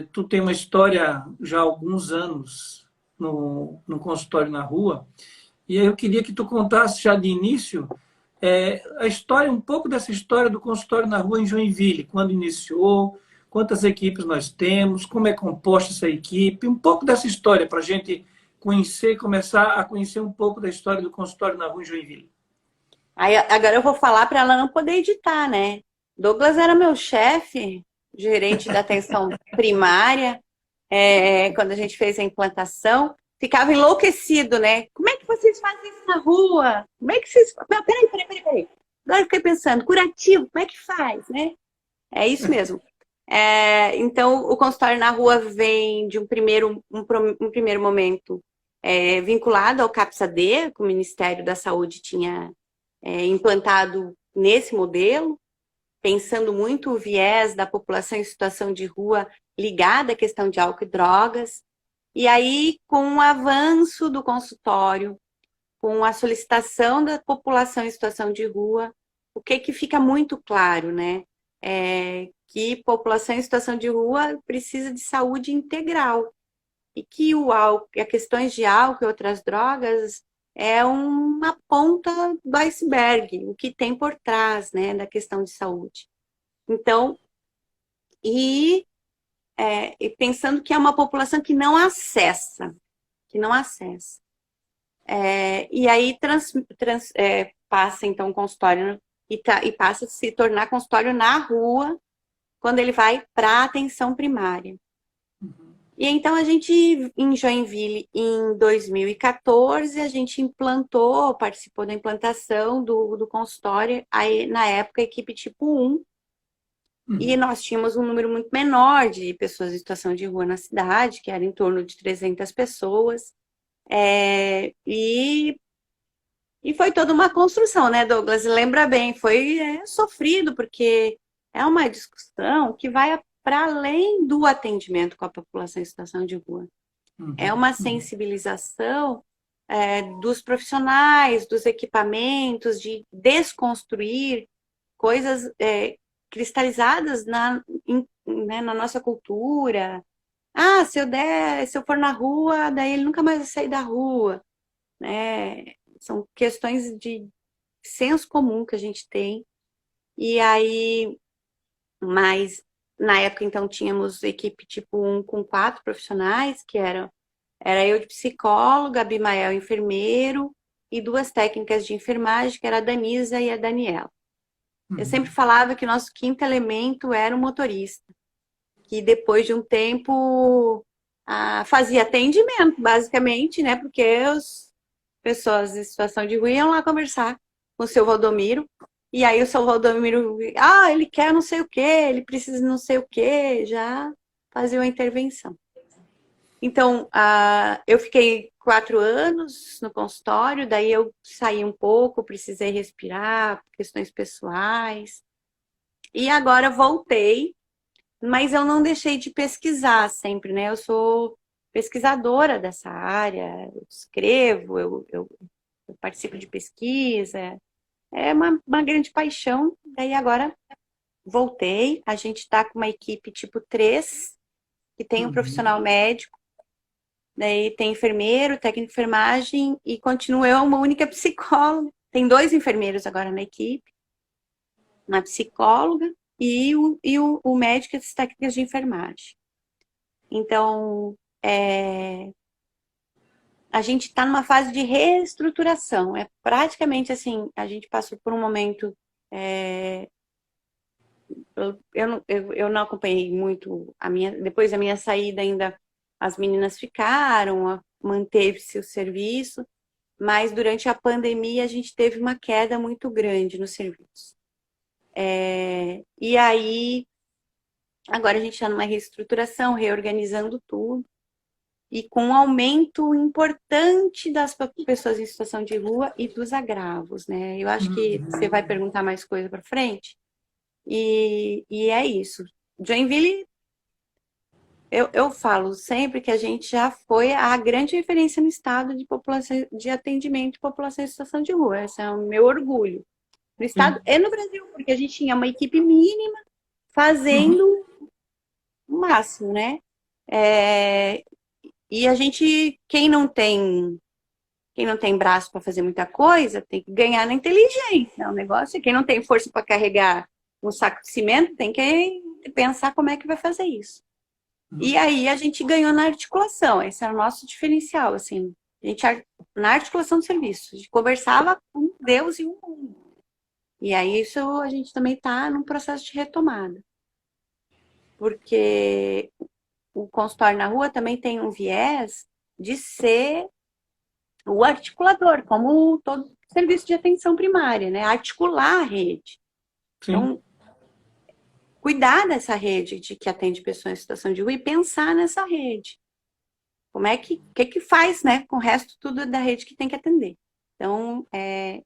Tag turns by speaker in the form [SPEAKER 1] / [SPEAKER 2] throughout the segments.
[SPEAKER 1] Tu tem uma história já há alguns anos no consultório na rua, e aí eu queria que tu contasse já de início a história, um pouco dessa história do consultório na rua em Joinville, quando iniciou, quantas equipes nós temos, como é composta essa equipe, um pouco dessa história para a gente conhecer, começar a conhecer um pouco da história do consultório na rua em Joinville.
[SPEAKER 2] Aí agora eu vou falar para ela não poder editar, né? Douglas era meu chefe, gerente da atenção primária, quando a gente fez a implantação, ficava enlouquecido, né? Como é que vocês fazem isso na rua? Como é que vocês... Não, peraí. Agora eu fiquei pensando, curativo, como é que faz, né? É isso mesmo. Então, o consultório na rua vem de um primeiro momento vinculado ao CAPS-AD, que o Ministério da Saúde tinha implantado nesse modelo, pensando muito o viés da população em situação de rua ligada à questão de álcool e drogas. E aí, com o avanço do consultório, com a solicitação da população em situação de rua, o que fica muito claro, né? Que população em situação de rua precisa de saúde integral e que o álcool, as questões de álcool e outras drogas é uma ponta do iceberg, o que tem por trás, né, da questão de saúde. Então, e, e pensando que é uma população que não acessa, que não acessa. E aí passa então o consultório e passa a se tornar consultório na rua quando ele vai para a atenção primária. E então a gente, em Joinville, em 2014, a gente implantou, participou da implantação do consultório, aí, na época, a equipe tipo 1, e nós tínhamos um número muito menor de pessoas em situação de rua na cidade, que era em torno de 300 pessoas, e foi toda uma construção, né, Douglas? Lembra bem, foi sofrido, porque é uma discussão que vai para além do atendimento com a população em situação de rua. É uma sensibilização dos profissionais, dos equipamentos, de desconstruir coisas cristalizadas né, na nossa cultura. Ah, se eu for na rua, daí ele nunca mais vai sair da rua. Né? São questões de senso comum que a gente tem. E aí, mas na época, então, tínhamos equipe tipo 1 com 4 profissionais, que era eu de psicóloga, Abimael enfermeiro, e 2 técnicas de enfermagem, que era a Danisa e a Daniela. Eu sempre falava que o nosso quinto elemento era o motorista, que depois de um tempo fazia atendimento, basicamente, né? Porque as pessoas em situação de rua iam lá conversar com o seu Valdomiro, e aí o seu Valdomiro, ele quer não sei o que, ele precisa não sei o que, já fazia uma intervenção. Então, eu fiquei 4 anos no consultório, daí eu saí um pouco, precisei respirar, questões pessoais, e agora voltei, mas eu não deixei de pesquisar sempre, né? Eu sou pesquisadora dessa área, eu escrevo, eu participo de pesquisa, é uma grande paixão. Daí agora voltei, a gente está com uma equipe tipo 3, que tem um profissional médico, daí tem enfermeiro, técnico de enfermagem e continuo eu uma única psicóloga. Tem 2 enfermeiros agora na equipe, uma psicóloga e o médico e as técnicas de enfermagem. Então, a gente está numa fase de reestruturação. É praticamente assim, a gente passou por um momento... eu não acompanhei muito depois da minha saída ainda as meninas ficaram, manteve-se o serviço, mas durante a pandemia a gente teve uma queda muito grande no serviço. E aí, agora a gente está numa reestruturação, reorganizando tudo, e com um aumento importante das pessoas em situação de rua e dos agravos, né? Eu acho que você vai perguntar mais coisa para frente, e é isso. Joinville, eu falo sempre que a gente já foi a grande referência no estado de população, de atendimento de população em situação de rua. Esse é o meu orgulho. No estado e no Brasil, porque a gente tinha uma equipe mínima fazendo máximo, né? E a gente, quem não tem braço para fazer muita coisa, tem que ganhar na inteligência. O negócio é quem não tem força para carregar um saco de cimento, tem que pensar como é que vai fazer isso. E aí a gente ganhou na articulação, esse era o nosso diferencial, assim. Na articulação do serviço, a gente conversava com Deus e o mundo. E aí isso a gente também está num processo de retomada. Porque o consultório na rua também tem um viés de ser o articulador, como todo serviço de atenção primária, né? Articular a rede.
[SPEAKER 1] Sim.
[SPEAKER 2] Então, cuidar dessa rede de que atende pessoas em situação de rua e pensar nessa rede. Como é que faz, né, com o resto tudo da rede que tem que atender. Então,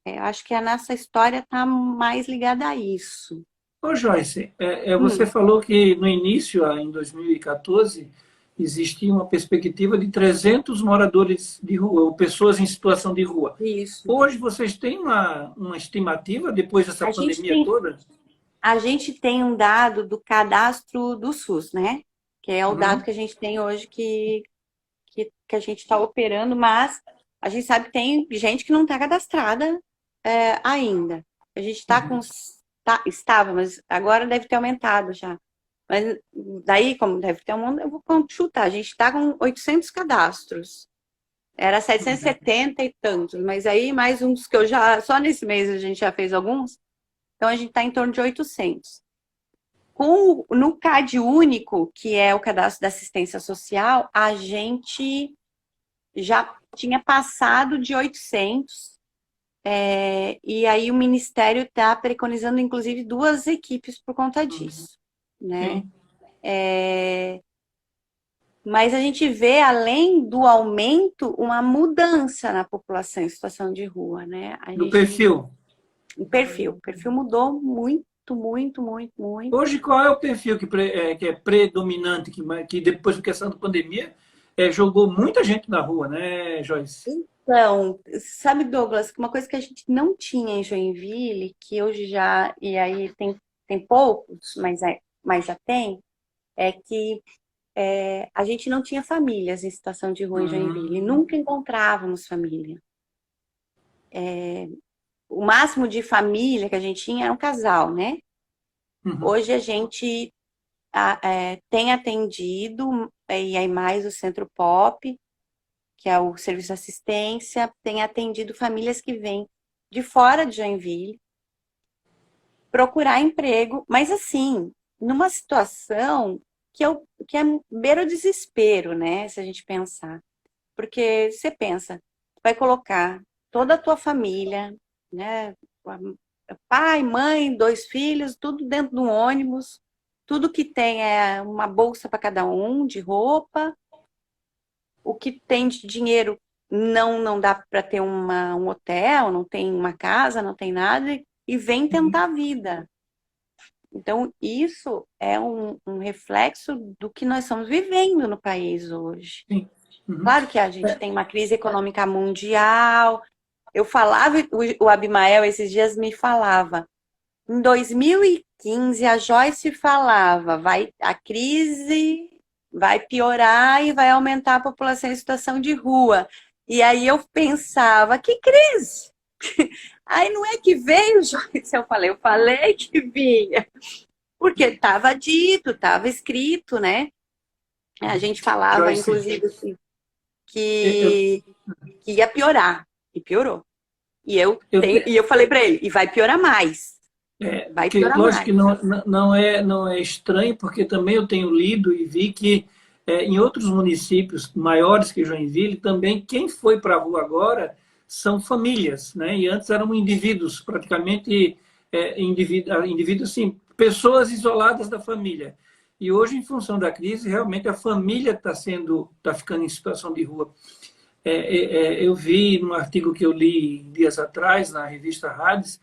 [SPEAKER 2] eu acho que a nossa história está mais ligada a isso.
[SPEAKER 1] Ô, Joyce, você falou que no início, em 2014, existia uma perspectiva de 300 moradores de rua, ou pessoas em situação de rua.
[SPEAKER 2] Isso.
[SPEAKER 1] Hoje vocês têm uma estimativa, depois dessa pandemia toda?
[SPEAKER 2] A gente tem um dado do cadastro do SUS, né? Que é o dado que a gente tem hoje que a gente está operando, mas a gente sabe que tem gente que não está cadastrada ainda. A gente está estava, mas agora deve ter aumentado já. Mas daí, como deve ter aumentado, eu vou chutar. A gente está com 800 cadastros. Era 770 e tantos, mas aí mais uns que só nesse mês a gente já fez alguns. Então a gente está em torno de 800. No CAD único, que é o cadastro da assistência social, a gente já tinha passado de 800. E aí o Ministério está preconizando, inclusive, 2 equipes por conta disso, né? Mas a gente vê, além do aumento, uma mudança na população em situação de rua, né?
[SPEAKER 1] No perfil?
[SPEAKER 2] O perfil mudou muito, muito, muito, muito.
[SPEAKER 1] Hoje, qual é o perfil que é predominante, que depois da questão da pandemia jogou muita gente na rua, né, Joyce?
[SPEAKER 2] Então, sabe, Douglas, uma coisa que a gente não tinha em Joinville, que hoje já, e aí tem poucos, mas já tem, é que a gente não tinha famílias em situação de rua em Joinville, nunca encontrávamos família. O máximo de família que a gente tinha era um casal, né? Hoje a gente tem atendido, e aí mais o Centro Pop, que é o serviço de assistência, tem atendido famílias que vêm de fora de Joinville procurar emprego, mas assim, numa situação que é beira o desespero, né? Se a gente pensar. Porque você pensa, vai colocar toda a tua família, né? Pai, mãe, 2 filhos, tudo dentro do ônibus, tudo que tem é uma bolsa para cada um, de roupa. O que tem de dinheiro não dá para ter um hotel, não tem uma casa, não tem nada, e vem tentar a vida. Então, isso é um reflexo do que nós estamos vivendo no país hoje. Claro que a gente tem uma crise econômica mundial. Eu falava, o Abimael esses dias me falava, em 2015 a Joyce falava, a crise vai piorar e vai aumentar a população em situação de rua. E aí eu pensava, que crise? Aí não é que veio, Joyce, eu falei que vinha. Porque estava dito, estava escrito, né? A gente falava, Joyce, inclusive, assim, que ia piorar. E piorou. E eu falei para ele, e vai piorar mais. Vai piorar
[SPEAKER 1] lógico
[SPEAKER 2] mais.
[SPEAKER 1] Que não é estranho, porque também eu tenho lido e vi que em outros municípios maiores que Joinville, também quem foi para a rua agora são famílias, né? E antes eram indivíduos, praticamente indivíduos assim, pessoas isoladas da família. E hoje, em função da crise, realmente a família está ficando em situação de rua. Eu vi num artigo que eu li dias atrás, na revista Hades,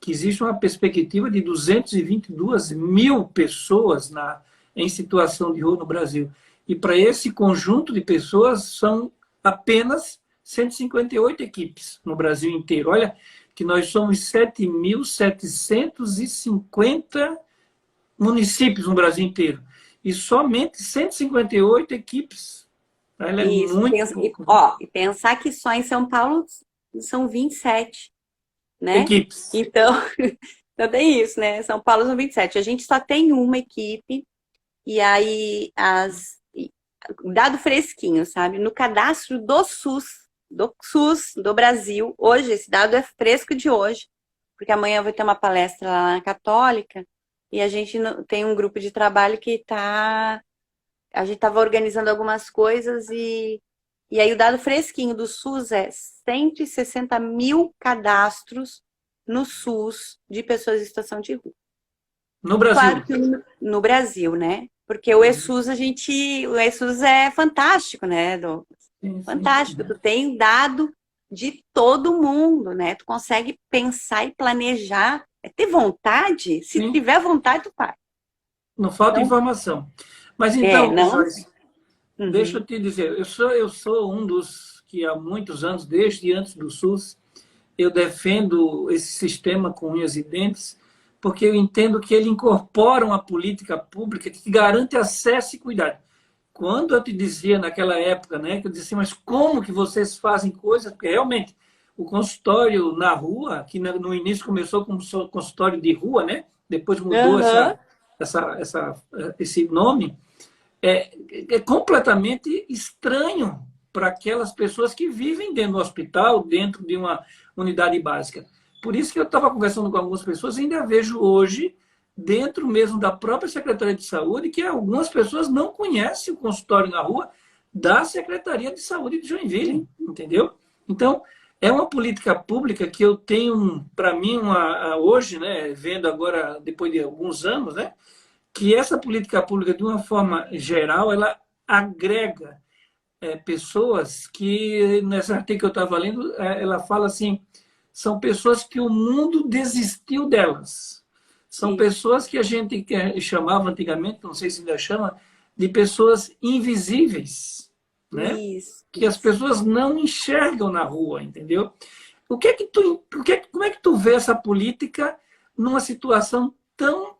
[SPEAKER 1] que existe uma perspectiva de 222 mil pessoas em situação de rua no Brasil. E para esse conjunto de pessoas são apenas 158 equipes no Brasil inteiro. Olha que nós somos 7.750 municípios no Brasil inteiro. e somente 158 equipes. Ela é
[SPEAKER 2] Isso.
[SPEAKER 1] muito pouco.
[SPEAKER 2] E pensar que só em São Paulo são 27, né?
[SPEAKER 1] Equipes.
[SPEAKER 2] Então, então tem isso, né? São Paulo são 27. A gente só tem uma equipe, e aí dado fresquinho, sabe? No cadastro do SUS do Brasil, hoje, esse dado é fresco de hoje, porque amanhã vai ter uma palestra lá na Católica, e a gente tem um grupo de trabalho a gente estava organizando algumas coisas e aí o dado fresquinho do SUS é 160 mil cadastros no SUS de pessoas em situação de rua.
[SPEAKER 1] No Brasil.
[SPEAKER 2] Claro que no Brasil, né? Porque o ESUS, o ESUS é fantástico, né?
[SPEAKER 1] Sim, sim.
[SPEAKER 2] Fantástico. Tu tem dado de todo mundo, né? Tu consegue pensar e planejar. É ter vontade. Se
[SPEAKER 1] Sim.
[SPEAKER 2] tiver vontade, tu faz.
[SPEAKER 1] Não falta
[SPEAKER 2] Então,
[SPEAKER 1] informação. Mas então,
[SPEAKER 2] não.
[SPEAKER 1] Joyce, deixa
[SPEAKER 2] Uhum.
[SPEAKER 1] eu te dizer, eu sou um dos que há muitos anos, desde antes do SUS, eu defendo esse sistema com unhas e dentes, porque eu entendo que ele incorpora uma política pública que garante acesso e cuidado. Quando eu te dizia naquela época, né, que eu disse, mas como que vocês fazem coisas? Porque realmente o consultório na rua, que no início começou como consultório de rua, né, depois mudou
[SPEAKER 2] Aham.
[SPEAKER 1] esse nome, é completamente estranho para aquelas pessoas que vivem dentro do hospital, dentro de uma unidade básica. Por isso que eu estava conversando com algumas pessoas, e ainda vejo hoje, dentro mesmo da própria Secretaria de Saúde, que algumas pessoas não conhecem o consultório na rua da Secretaria de Saúde de Joinville, entendeu? Então, é uma política pública que eu tenho, para mim, hoje, né, vendo agora, depois de alguns anos, né, que essa política pública, de uma forma geral, ela agrega pessoas que, nessa artigo que eu estava lendo, ela fala assim, são pessoas que o mundo desistiu delas. São
[SPEAKER 2] Isso.
[SPEAKER 1] pessoas que a gente chamava antigamente, não sei se ainda chama, de pessoas invisíveis, né?
[SPEAKER 2] Isso.
[SPEAKER 1] Que as pessoas não enxergam na rua, entendeu? O que é que tu, como é que tu vê essa política numa situação tão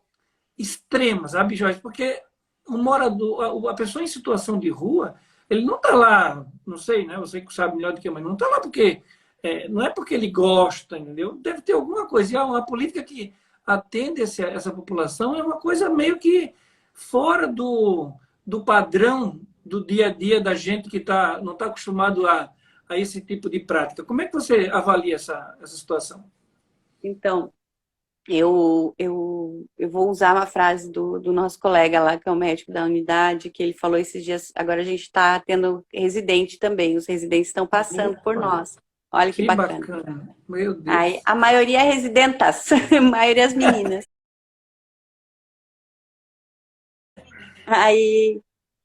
[SPEAKER 1] extrema, sabe, Jorge? Porque o morador, a pessoa em situação de rua, ele não está lá, não sei, né? Você que sabe melhor do que eu, mas não está lá porque não é porque ele gosta, entendeu? Deve ter alguma coisa. E uma política que atende essa população é uma coisa meio que fora do padrão do dia a dia da gente que não está acostumado a esse tipo de prática. Como é que você avalia essa situação?
[SPEAKER 2] Então, eu vou usar uma frase do nosso colega lá, que é o médico da unidade, que ele falou esses dias. Agora a gente está tendo residente também, os residentes estão passando por
[SPEAKER 1] Opa,
[SPEAKER 2] nós. Olha que
[SPEAKER 1] que
[SPEAKER 2] bacana.
[SPEAKER 1] bacana. Meu
[SPEAKER 2] Aí,
[SPEAKER 1] Deus.
[SPEAKER 2] a maioria é residentas, a maioria as meninas. Aí,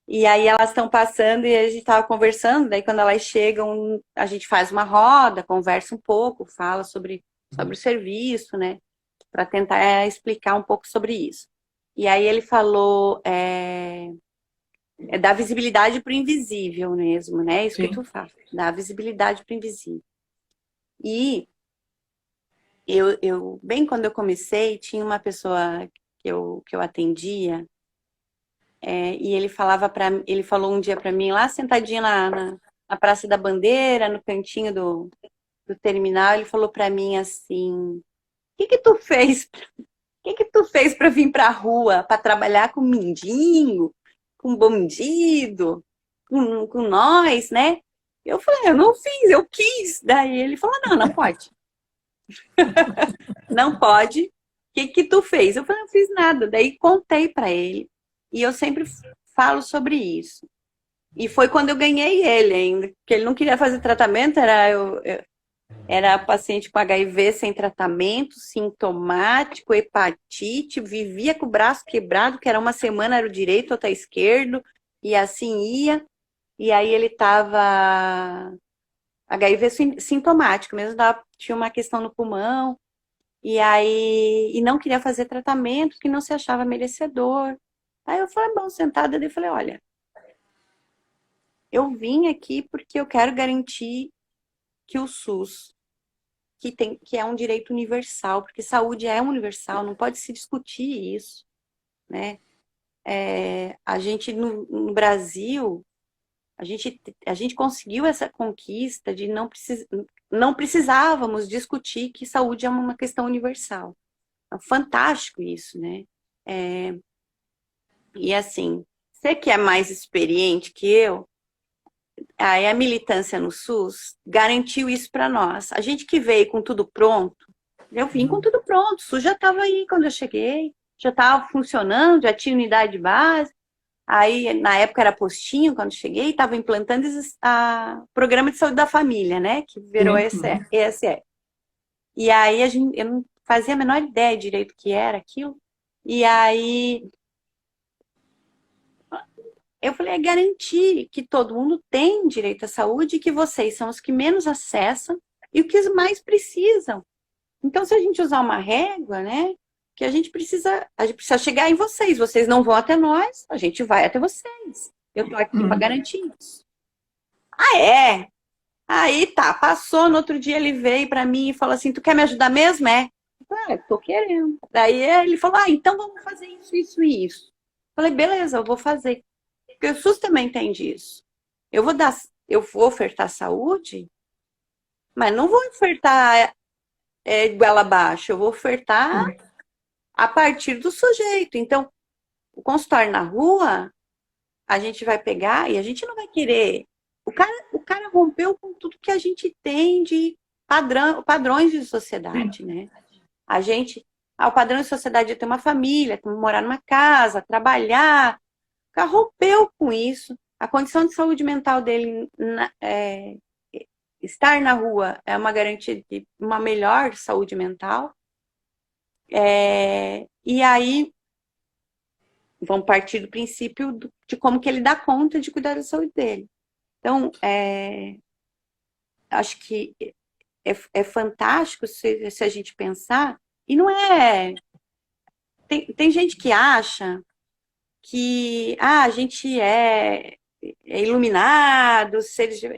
[SPEAKER 2] e aí elas estão passando e a gente estava conversando, daí quando elas chegam, a gente faz uma roda, conversa um pouco, fala sobre o serviço, né? Para tentar explicar um pouco sobre isso. E aí ele falou dar visibilidade para o invisível mesmo, né? Isso que tu
[SPEAKER 1] Sim,
[SPEAKER 2] fala, dar visibilidade para o invisível. E bem quando eu comecei, tinha uma pessoa que eu atendia, e ele falou um dia para mim, lá sentadinha na Praça da Bandeira, no cantinho do terminal, ele falou para mim assim, o que que tu fez? O que que tu fez para vir para a rua, para trabalhar com mendigo, com bandido, com nós, né? Eu falei, eu não fiz, eu quis. Daí ele falou, não, não pode. Não pode. O que que tu fez? Eu falei, não fiz nada. Daí contei para ele. E eu sempre falo sobre isso. E foi quando eu ganhei ele ainda, porque ele não queria fazer tratamento, era paciente com HIV sem tratamento, sintomático, hepatite, vivia com o braço quebrado, que era uma semana era o direito, outra esquerdo, e assim ia. E aí ele estava HIV sintomático, mesmo tinha uma questão no pulmão, e não queria fazer tratamento, que não se achava merecedor. Aí eu falei, bom, sentada, eu falei, olha, eu vim aqui porque eu quero garantir que o SUS que é um direito universal, porque saúde é universal, não pode se discutir isso, né? a gente no Brasil, a gente conseguiu essa conquista de não precisávamos discutir que saúde é uma questão universal. É fantástico isso, né? E assim, você que é mais experiente que eu, aí a militância no SUS garantiu isso para nós. A gente que veio com tudo pronto, eu vim com tudo pronto, o SUS já estava aí quando eu cheguei, já estava funcionando, já tinha unidade base. Aí, na época, era postinho, quando cheguei, estava implantando o Programa de Saúde da Família, né? Que virou ESE. E aí, eu não fazia a menor ideia direito o que era aquilo. E aí, eu falei, é garantir que todo mundo tem direito à saúde e que vocês são os que menos acessam e os que mais precisam. Então, se a gente usar uma régua, né? Que a gente precisa chegar em vocês. Vocês não vão até nós, a gente vai até vocês. Eu tô aqui para garantir isso. Ah, é? Aí tá, passou, no outro dia ele veio para mim e falou assim, tu quer me ajudar mesmo? Tô querendo. Daí ele falou, então vamos fazer isso, isso e isso. Falei, beleza, eu vou fazer. Porque o SUS também entende isso. Eu vou ofertar saúde, mas não vou ofertar goela abaixo, eu vou ofertar a partir do sujeito. Então, o consultório na rua, a gente vai pegar e a gente não vai querer. O cara rompeu com tudo que a gente tem de padrões de sociedade, né? O padrão de sociedade é ter uma família, morar numa casa, trabalhar. O cara rompeu com isso. A condição de saúde mental dele, estar na rua é uma garantia de uma melhor saúde mental. E aí vão partir do princípio de como que ele dá conta de cuidar da saúde dele. Então, acho que é fantástico se a gente pensar, e não é... Tem gente que acha que a gente é iluminado,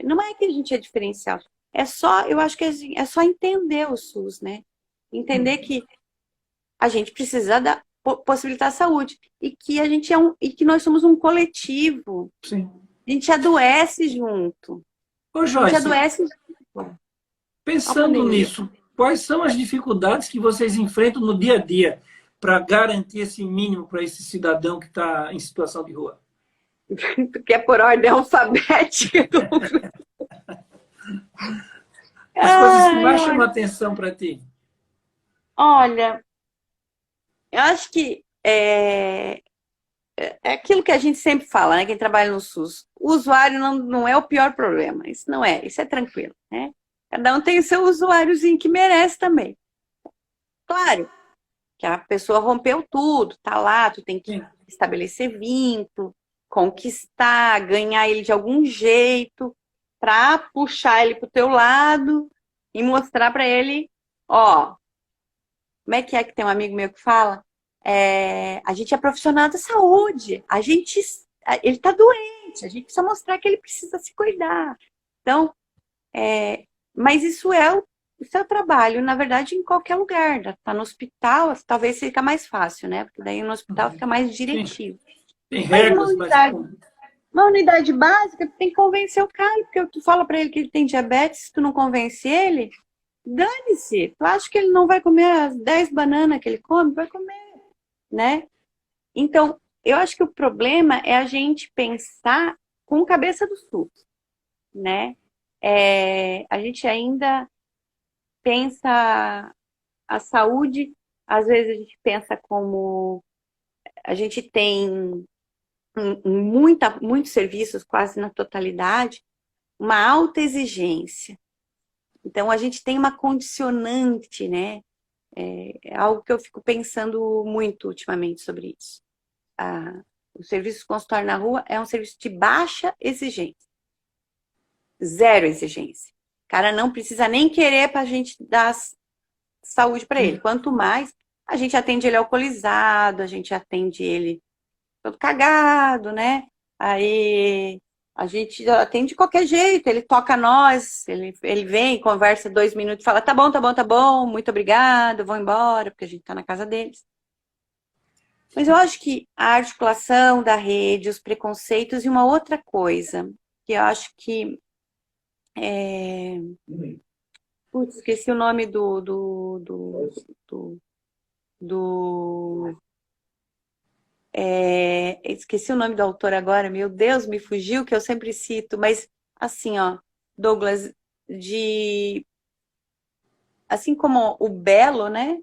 [SPEAKER 2] não é que a gente é diferencial. Eu acho que é só entender o SUS, né? Entender que a gente precisa possibilitar a saúde e que que nós somos um coletivo.
[SPEAKER 1] Sim.
[SPEAKER 2] A gente adoece junto.
[SPEAKER 1] Ô, Joyce, a gente adoece junto. Pensando nisso, quais são as dificuldades que vocês enfrentam no dia a dia para garantir esse mínimo para esse cidadão que está em situação de rua?
[SPEAKER 2] Tu quer por ordem alfabética?
[SPEAKER 1] As coisas que mais chamam a atenção para ti?
[SPEAKER 2] Olha, eu acho que é aquilo que a gente sempre fala, né? Quem trabalha no SUS. O usuário não é o pior problema. Isso não é, isso é tranquilo, né? Cada um tem o seu usuáriozinho que merece também. Claro que a pessoa rompeu tudo, tá lá, tu tem que estabelecer vínculo, conquistar, ganhar ele de algum jeito, para puxar ele pro teu lado e mostrar para ele, ó, como é que tem um amigo meu que fala? A gente é profissional da saúde, ele tá doente, a gente precisa mostrar que ele precisa se cuidar. Então, mas isso é o seu trabalho, na verdade, em qualquer lugar. Tá no hospital, talvez fica mais fácil, né? Porque daí no hospital fica mais diretivo.
[SPEAKER 1] Tem regras,
[SPEAKER 2] uma unidade básica, tu tem que convencer o cara, porque tu fala para ele que ele tem diabetes, se tu não convence ele, dane-se. Tu acha que ele não vai comer as 10 bananas que ele come? Vai comer, né? Então, eu acho que o problema é a gente pensar com cabeça do SUS, né? A gente ainda pensa a saúde, às vezes a gente pensa como a gente tem muitos serviços, quase na totalidade, uma alta exigência. Então, a gente tem uma condicionante, né? É algo que eu fico pensando muito ultimamente sobre isso. O serviço consultório na rua é um serviço de baixa exigência. Zero exigência. O cara não precisa nem querer para a gente dar saúde para ele. Quanto mais, a gente atende ele alcoolizado, a gente atende ele todo cagado, né? Aí a gente atende de qualquer jeito, ele toca nós, ele vem, conversa 2 minutos, fala, tá bom, muito obrigado, vou embora, porque a gente tá na casa deles. Mas eu acho que a articulação da rede, os preconceitos e uma outra coisa, que eu acho que putz, esqueci o nome do, do esqueci o nome do autor agora, meu Deus, me fugiu, que eu sempre cito, mas assim, ó, Douglas, de assim como o Belo, né?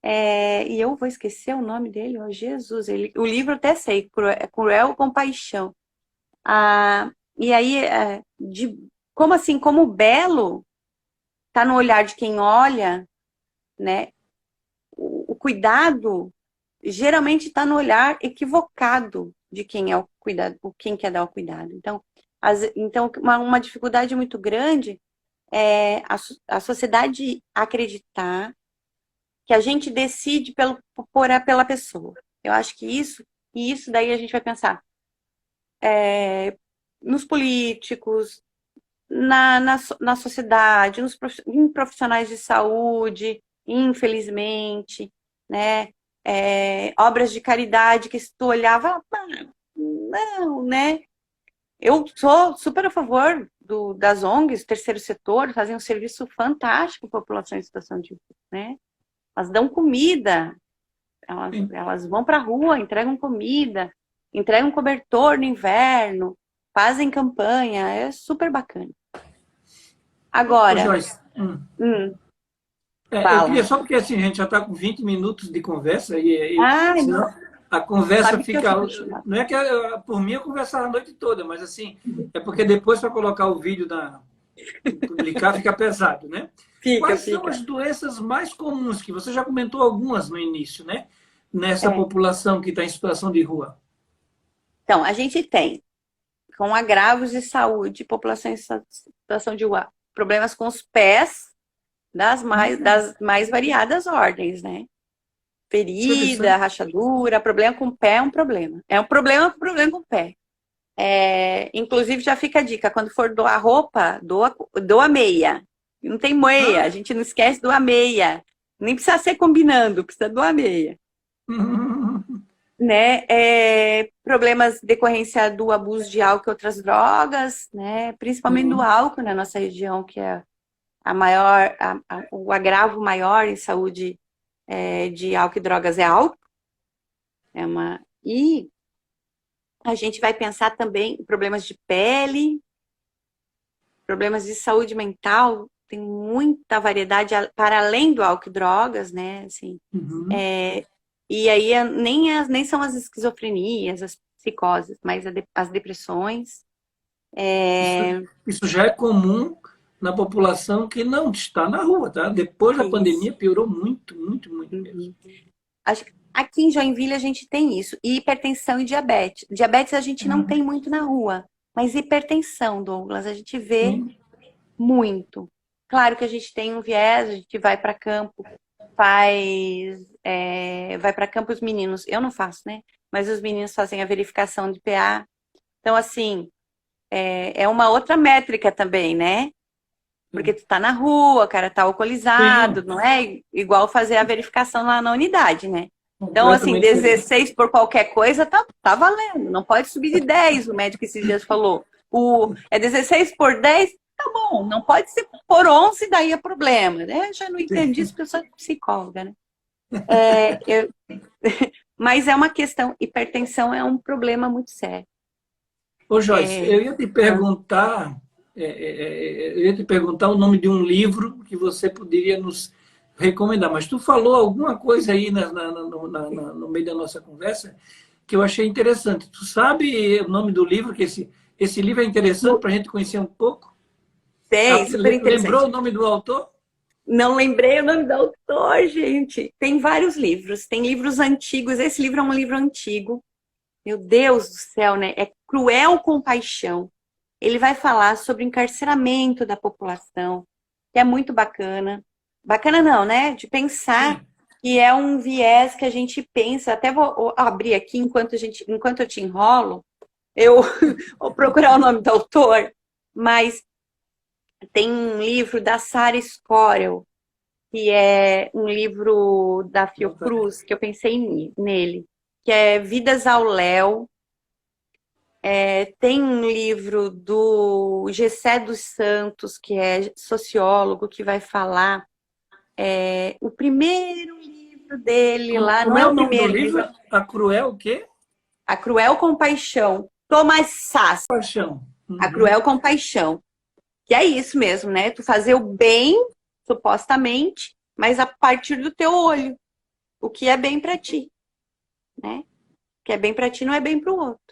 [SPEAKER 2] E eu vou esquecer o nome dele, oh, Jesus, o livro até sei, Cruel Compaixão. E aí, como assim, como o belo está no olhar de quem olha, né? O cuidado geralmente está no olhar equivocado de quem é o cuidado, quem quer dar o cuidado. Então uma dificuldade muito grande é a sociedade acreditar que a gente decide pela pessoa. Eu acho que isso daí a gente vai pensar nos políticos, na sociedade, em profissionais de saúde, infelizmente, né? Obras de caridade que se tu olhava, não, né? Eu sou super a favor das ONGs, terceiro setor, fazem um serviço fantástico para a população em situação de rua, né? Elas dão comida, elas vão para a rua, entregam comida, entregam cobertor no inverno, fazem campanha, é super bacana.
[SPEAKER 1] Ô,
[SPEAKER 2] Agora,
[SPEAKER 1] Joyce, eu
[SPEAKER 2] fala.
[SPEAKER 1] queria só porque assim, a gente já está com 20 minutos de conversa e
[SPEAKER 2] Ai,
[SPEAKER 1] senão a conversa
[SPEAKER 2] sabe que eu
[SPEAKER 1] fica.
[SPEAKER 2] fico chateada.
[SPEAKER 1] Não é que por mim eu conversava a noite toda, mas assim, é porque depois para colocar o vídeo publicar fica pesado, né?
[SPEAKER 2] Fica,
[SPEAKER 1] Quais são
[SPEAKER 2] fica.
[SPEAKER 1] as doenças mais comuns que você já comentou algumas no início, né? Nessa
[SPEAKER 2] É.
[SPEAKER 1] população que está em situação de rua?
[SPEAKER 2] Então, a gente tem, com agravos de saúde, população em situação de rua, problemas com os pés das mais variadas ordens, né? Ferida,
[SPEAKER 1] Interessante.
[SPEAKER 2] rachadura, problema com o pé é um problema. É um problema com o pé. Inclusive, já fica a dica, quando for doar roupa, doa meia. Não tem meia, a
[SPEAKER 1] Ah,
[SPEAKER 2] gente não esquece de doar meia. Nem precisa ser combinando, precisa doar meia. Né? Problemas decorrência do abuso de álcool e outras drogas, né? Principalmente do
[SPEAKER 1] sim.
[SPEAKER 2] álcool na nossa região, que é a maior, o agravo maior em saúde de álcool e drogas é álcool. E a gente vai pensar também em problemas de pele, problemas de saúde mental, tem muita variedade para além do álcool e drogas, né? Assim,
[SPEAKER 1] Uhum.
[SPEAKER 2] e aí nem são as esquizofrenias, as psicoses, mas as depressões.
[SPEAKER 1] Isso,
[SPEAKER 2] É,
[SPEAKER 1] isso já é comum na população que não está na rua, tá? Depois da
[SPEAKER 2] isso.
[SPEAKER 1] pandemia piorou muito, muito, muito mesmo.
[SPEAKER 2] Uhum. Aqui em Joinville a gente tem isso. E hipertensão e diabetes. Diabetes a gente não tem muito na rua, mas hipertensão, Douglas, a gente vê
[SPEAKER 1] Sim.
[SPEAKER 2] muito. Claro que a gente tem um viés, a gente vai para campo, vai para campo os meninos. Eu não faço, né? Mas os meninos fazem a verificação de PA. Então, assim, é uma outra métrica também, né? Porque tu tá na rua, o cara tá alcoolizado,
[SPEAKER 1] Sim,
[SPEAKER 2] não é igual fazer a verificação lá na unidade, né? Então, assim,
[SPEAKER 1] completamente diferente.
[SPEAKER 2] 16 por qualquer coisa tá valendo. Não pode subir de 10, o médico esses dias falou. É 16 por 10, tá bom. Não pode ser por 11, daí é problema, né? Eu já não entendi isso porque eu sou psicóloga, né? É, eu- mas é uma questão, hipertensão é um problema muito sério.
[SPEAKER 1] Ô, Joyce,
[SPEAKER 2] É,
[SPEAKER 1] eu ia te perguntar o nome de um livro que você poderia nos recomendar, mas tu falou alguma coisa aí no meio da nossa conversa que eu achei interessante. Tu sabe o nome do livro, que esse livro é interessante para a gente conhecer um pouco?
[SPEAKER 2] tem, super
[SPEAKER 1] Lembrou
[SPEAKER 2] interessante.
[SPEAKER 1] o nome do autor?
[SPEAKER 2] Não lembrei o nome do autor, gente. Tem vários livros, tem livros antigos. Esse livro é um livro antigo. Meu Deus do céu, né? É Cruel Compaixão. Ele vai falar sobre o encarceramento da população, que é muito bacana. Bacana não, né? De pensar
[SPEAKER 1] Sim.
[SPEAKER 2] que é um viés que a gente pensa. Até vou abrir aqui enquanto eu te enrolo, eu vou procurar o nome do autor, mas tem um livro da Sara Scorel, que é um livro da Fiocruz, que eu pensei nele, que é Vidas ao Léu. Tem um livro do Gessé dos Santos, que é sociólogo, que vai falar o primeiro livro dele, lá, não
[SPEAKER 1] Como
[SPEAKER 2] é
[SPEAKER 1] é
[SPEAKER 2] o
[SPEAKER 1] o nome do
[SPEAKER 2] primeiro
[SPEAKER 1] livro?
[SPEAKER 2] livro,
[SPEAKER 1] A Cruel o quê?
[SPEAKER 2] A Cruel Compaixão. Thomas Szasz,
[SPEAKER 1] Paixão.
[SPEAKER 2] A Cruel Compaixão. Que é isso mesmo, né? Tu fazer o bem, supostamente, mas a partir do teu olho. O que é bem para ti, né? O que é bem para ti não é bem para o outro.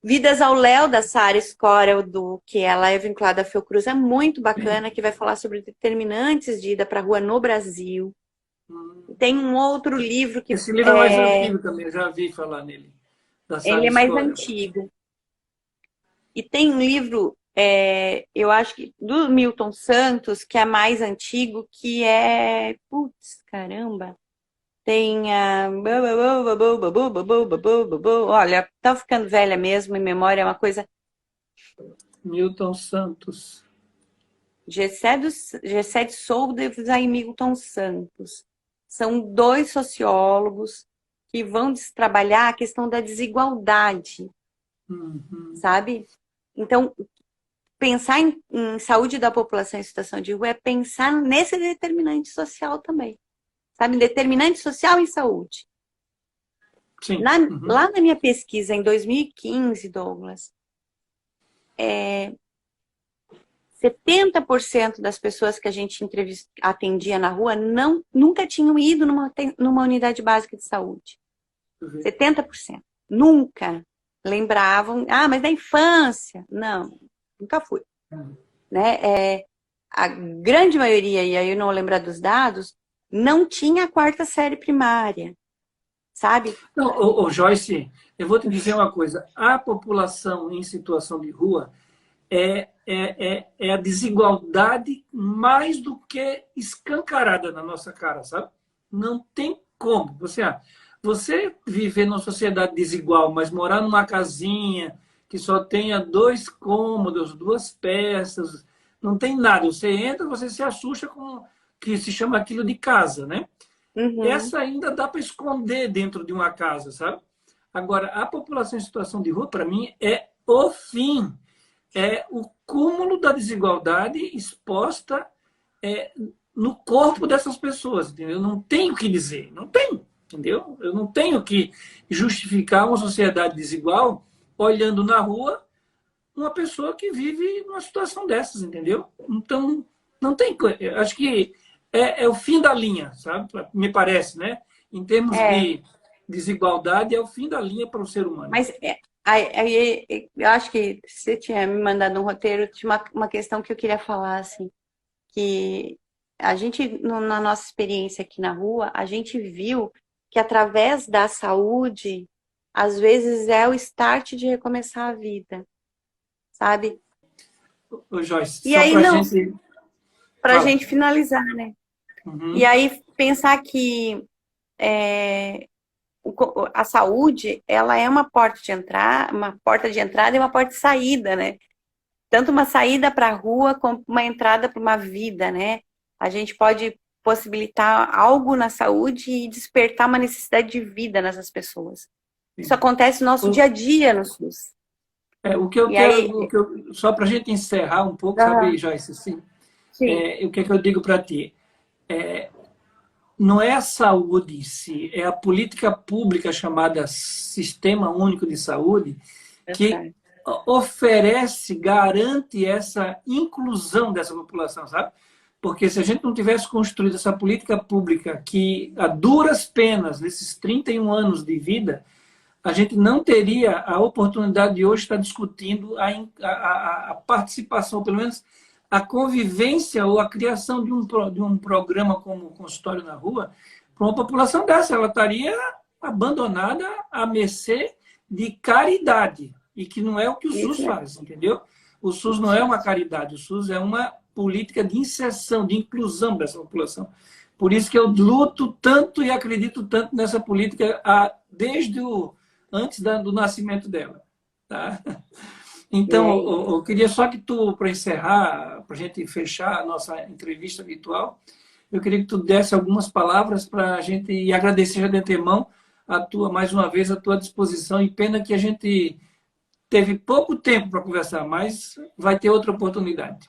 [SPEAKER 2] Vidas ao Léo, da Sara Scorel, que ela é vinculada à Fiocruz, é muito bacana, que vai falar sobre determinantes de ida para a rua no Brasil. Tem um outro livro que
[SPEAKER 1] Esse livro é mais antigo também, eu já vi falar nele. Da
[SPEAKER 2] ele
[SPEAKER 1] Sara
[SPEAKER 2] é mais
[SPEAKER 1] Scorel.
[SPEAKER 2] antigo. E tem um livro, eu acho que do Milton Santos, que é mais antigo, que é... Putz, caramba! Tem a... Olha, tá ficando velha mesmo, em memória é uma coisa...
[SPEAKER 1] Milton Santos.
[SPEAKER 2] Gessé de Souza e Milton Santos. São dois sociólogos que vão trabalhar a questão da desigualdade, sabe? Então, pensar em saúde da população em situação de rua é pensar nesse determinante social também. Sabe? Determinante social em saúde.
[SPEAKER 1] Sim.
[SPEAKER 2] Lá na minha pesquisa, em 2015, Douglas, 70% das pessoas que a gente atendia na rua nunca tinham ido numa unidade básica de saúde. 70%. Nunca lembravam. Ah, mas da infância. Não, nunca fui. Né? A grande maioria, e aí eu não vou lembrar dos dados, não tinha a quarta série primária. Sabe?
[SPEAKER 1] Não, Joyce, eu vou te dizer uma coisa. A população em situação de rua é a desigualdade mais do que escancarada na nossa cara, sabe? Não tem como. Você viver numa sociedade desigual, mas morar numa casinha que só tenha 2 cômodos, 2 peças, não tem nada. Você entra, você se assusta com que se chama aquilo de casa, né? Essa ainda dá para esconder dentro de uma casa, sabe? Agora, a população em situação de rua, para mim, é o fim. É o cúmulo da desigualdade exposta no corpo dessas pessoas, entendeu? Não tenho o que dizer, não tem, entendeu? Eu não tenho que justificar uma sociedade desigual olhando na rua uma pessoa que vive numa situação dessas, entendeu? Então, não tem coisa. Acho que é o fim da linha, sabe? Me parece, né? Em termos de desigualdade, é o fim da linha para o ser humano.
[SPEAKER 2] Mas aí, eu acho que você tinha me mandado um roteiro, tinha uma questão que eu queria falar, assim, que a gente, na nossa experiência aqui na rua, a gente viu que através da saúde, às vezes é o start de recomeçar a vida, sabe?
[SPEAKER 1] Ô, Joyce,
[SPEAKER 2] E
[SPEAKER 1] só
[SPEAKER 2] aí,
[SPEAKER 1] para
[SPEAKER 2] a gente finalizar, né? E aí, pensar que a saúde, ela é uma porta de entrada e uma porta de saída, né? Tanto uma saída para a rua como uma entrada para uma vida, né? A gente pode possibilitar algo na saúde e despertar uma necessidade de vida nessas pessoas. Isso acontece no nosso dia a dia no SUS.
[SPEAKER 1] Só para a gente encerrar um pouco, sabe, Joyce, assim, o que é que eu digo para ti? Não é a saúde em si, é a política pública chamada Sistema Único de Saúde que oferece, garante essa inclusão dessa população, sabe? Porque se a gente não tivesse construído essa política pública que, a duras penas, nesses 31 anos de vida, a gente não teria a oportunidade de hoje estar discutindo a participação, pelo menos a convivência ou a criação de um programa como o Consultório na Rua, para uma população dessa. Ela estaria abandonada à mercê de caridade, e que não é o que o SUS faz, entendeu? O SUS não é uma caridade, o SUS é uma política de inserção, de inclusão dessa população. Por isso que eu luto tanto e acredito tanto nessa política desde antes do nascimento dela. Tá? Então, eu queria só que tu, para encerrar, para a gente fechar a nossa entrevista virtual, eu queria que tu desse algumas palavras para a gente agradecer já de antemão mais uma vez, à tua disposição. E pena que a gente teve pouco tempo para conversar, mas vai ter outra oportunidade.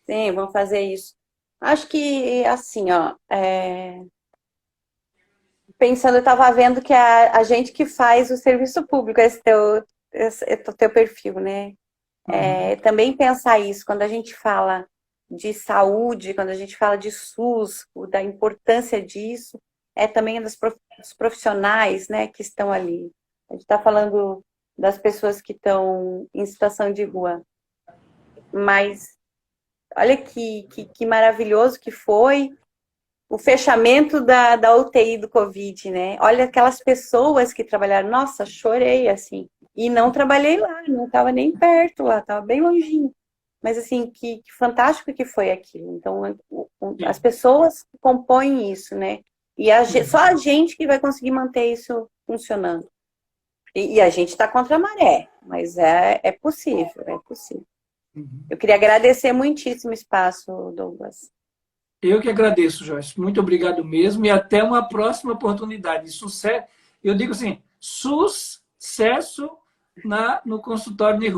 [SPEAKER 2] Sim, vamos fazer isso. Acho que, assim, ó, pensando, eu estava vendo que a gente que faz o serviço público, esse teu perfil, né?
[SPEAKER 1] Uhum.
[SPEAKER 2] Também pensar isso, quando a gente fala de saúde, quando a gente fala de SUS, da importância disso, também dos profissionais, né, que estão ali. A gente está falando das pessoas que estão em situação de rua, mas olha que maravilhoso que foi o fechamento da UTI do Covid, né? Olha aquelas pessoas que trabalharam. Nossa, chorei, assim. E não trabalhei lá, não estava nem perto lá, estava bem longinho. Mas, assim, que fantástico que foi aquilo. Então, as
[SPEAKER 1] Sim.
[SPEAKER 2] pessoas que compõem isso, né? E só a gente que vai conseguir manter isso funcionando. E a gente está contra a maré, mas é possível, é possível.
[SPEAKER 1] Uhum.
[SPEAKER 2] Eu queria agradecer muitíssimo o espaço, Douglas.
[SPEAKER 1] Eu que agradeço, Joyce. Muito obrigado mesmo e até uma próxima oportunidade. Sucesso. Eu digo assim, sucesso no consultório de rua.